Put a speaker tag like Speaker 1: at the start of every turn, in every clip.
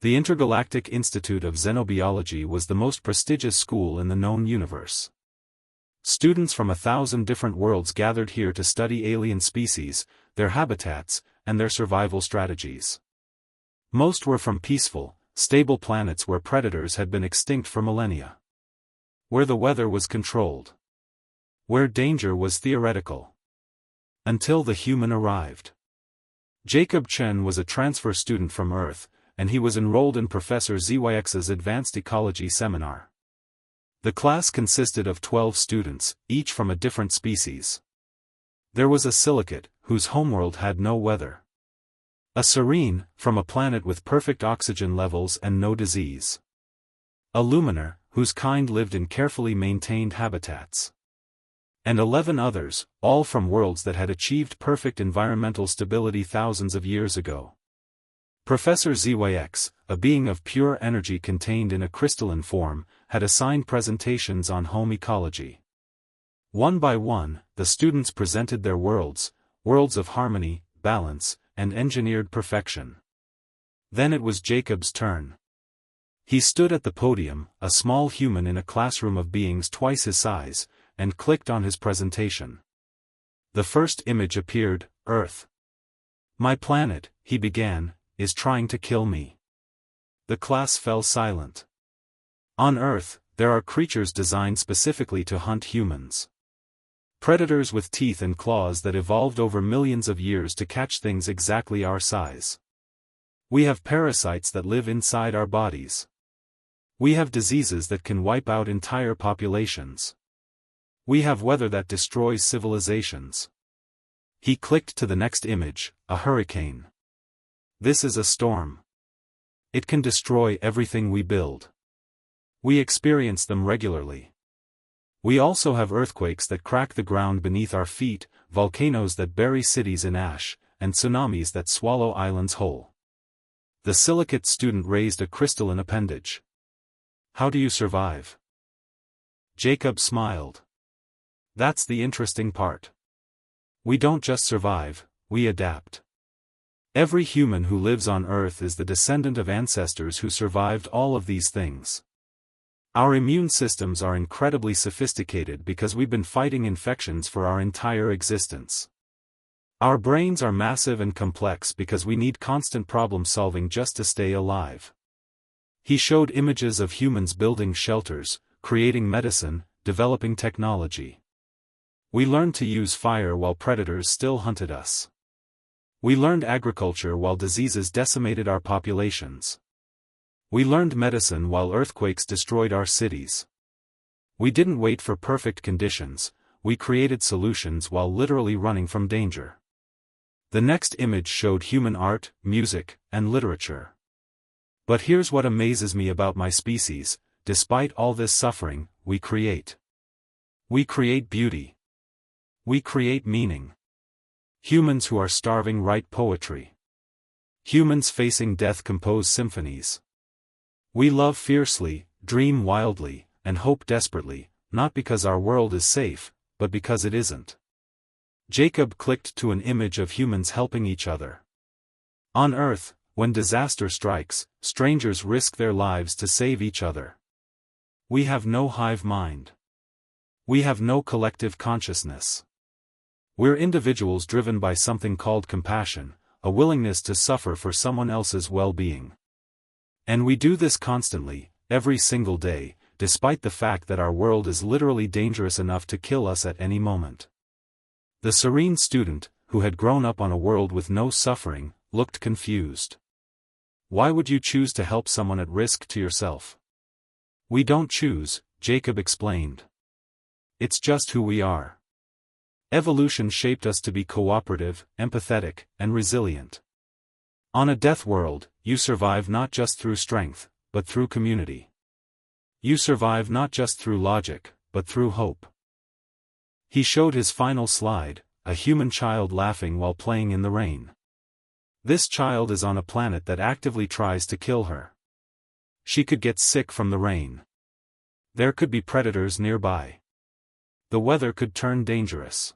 Speaker 1: The Intergalactic Institute of Xenobiology was the most prestigious school in the known universe. Students from 1,000 different worlds gathered here to study alien species, their habitats, and their survival strategies. Most were from peaceful, stable planets where predators had been extinct for millennia. Where the weather was controlled. Where danger was theoretical. Until the human arrived. Jacob Chen was a transfer student from Earth, and he was enrolled in Professor ZYX's Advanced Ecology seminar. The class consisted of 12 students, each from a different species. There was a silicate, whose homeworld had no weather. A serene, from a planet with perfect oxygen levels and no disease. A luminar, whose kind lived in carefully maintained habitats. And 11 others, all from worlds that had achieved perfect environmental stability thousands of years ago. Professor ZYX, a being of pure energy contained in a crystalline form, had assigned presentations on home ecology. One by one, the students presented their worlds, worlds of harmony, balance, and engineered perfection. Then it was Jacob's turn. He stood at the podium, a small human in a classroom of beings twice his size, and clicked on his presentation. The first image appeared, Earth. My planet, he began, is trying to kill me. The class fell silent. On Earth, there are creatures designed specifically to hunt humans. Predators with teeth and claws that evolved over millions of years to catch things exactly our size. We have parasites that live inside our bodies. We have diseases that can wipe out entire populations. We have weather that destroys civilizations. He clicked to the next image, a hurricane. This is a storm. It can destroy everything we build. We experience them regularly. We also have earthquakes that crack the ground beneath our feet, volcanoes that bury cities in ash, and tsunamis that swallow islands whole. The silicate student raised a crystalline appendage. How do you survive? Jacob smiled. That's the interesting part. We don't just survive, we adapt. Every human who lives on Earth is the descendant of ancestors who survived all of these things. Our immune systems are incredibly sophisticated because we've been fighting infections for our entire existence. Our brains are massive and complex because we need constant problem solving just to stay alive. He showed images of humans building shelters, creating medicine, developing technology. We learned to use fire while predators still hunted us. We learned agriculture while diseases decimated our populations. We learned medicine while earthquakes destroyed our cities. We didn't wait for perfect conditions, we created solutions while literally running from danger. The next image showed human art, music, and literature. But here's what amazes me about my species: despite all this suffering, we create. We create beauty. We create meaning. Humans who are starving write poetry. Humans facing death compose symphonies. We love fiercely, dream wildly, and hope desperately, not because our world is safe, but because it isn't. Jacob clicked to an image of humans helping each other. On Earth, when disaster strikes, strangers risk their lives to save each other. We have no hive mind. We have no collective consciousness. We're individuals driven by something called compassion, a willingness to suffer for someone else's well-being. And we do this constantly, every single day, despite the fact that our world is literally dangerous enough to kill us at any moment. The serene student, who had grown up on a world with no suffering, looked confused. Why would you choose to help someone at risk to yourself? We don't choose, Jacob explained. It's just who we are. Evolution shaped us to be cooperative, empathetic, and resilient. On a death world, you survive not just through strength, but through community. You survive not just through logic, but through hope. He showed his final slide, a human child laughing while playing in the rain. This child is on a planet that actively tries to kill her. She could get sick from the rain. There could be predators nearby. The weather could turn dangerous.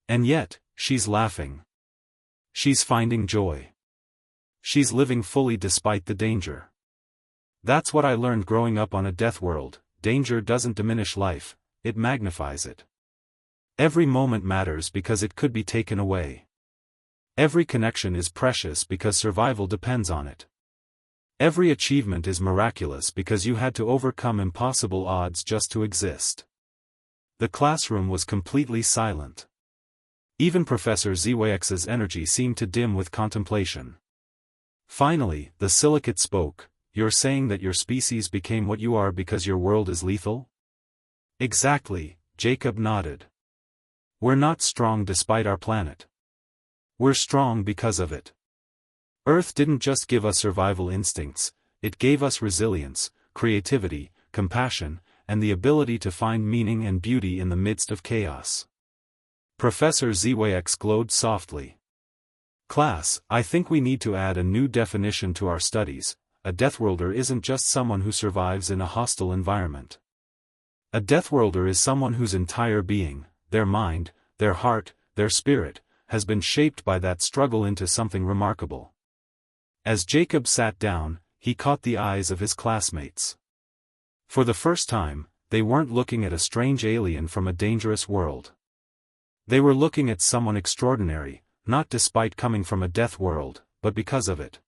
Speaker 1: And yet, she's laughing. She's finding joy. She's living fully despite the danger. That's what I learned growing up on a death world. Danger doesn't diminish life, it magnifies it. Every moment matters because it could be taken away. Every connection is precious because survival depends on it. Every achievement is miraculous because you had to overcome impossible odds just to exist. The classroom was completely silent. Even Professor ZYX's energy seemed to dim with contemplation. Finally, the silicate spoke. You're saying that your species became what you are because your world is lethal? Exactly, Jacob nodded. We're not strong despite our planet. We're strong because of it. Earth didn't just give us survival instincts, it gave us resilience, creativity, compassion, and the ability to find meaning and beauty in the midst of chaos. Professor ZYX glowed softly. Class, I think we need to add a new definition to our studies. A Deathworlder isn't just someone who survives in a hostile environment. A Deathworlder is someone whose entire being, their mind, their heart, their spirit, has been shaped by that struggle into something remarkable. As Jacob sat down, he caught the eyes of his classmates. For the first time, they weren't looking at a strange alien from a dangerous world. They were looking at someone extraordinary, not despite coming from a death world, but because of it.